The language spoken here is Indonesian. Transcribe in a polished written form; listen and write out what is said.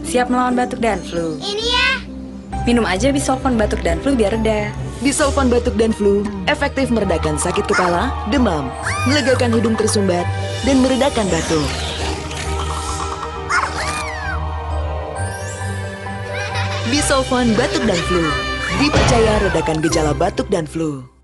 Siap melawan batuk dan flu? Ini ya. Minum aja Bisolvan batuk dan flu biar reda. Bisolvan batuk dan flu efektif meredakan sakit kepala, demam, melegakan hidung tersumbat, dan meredakan batuk. Bisolvan batuk dan flu dipercaya redakan gejala batuk dan flu.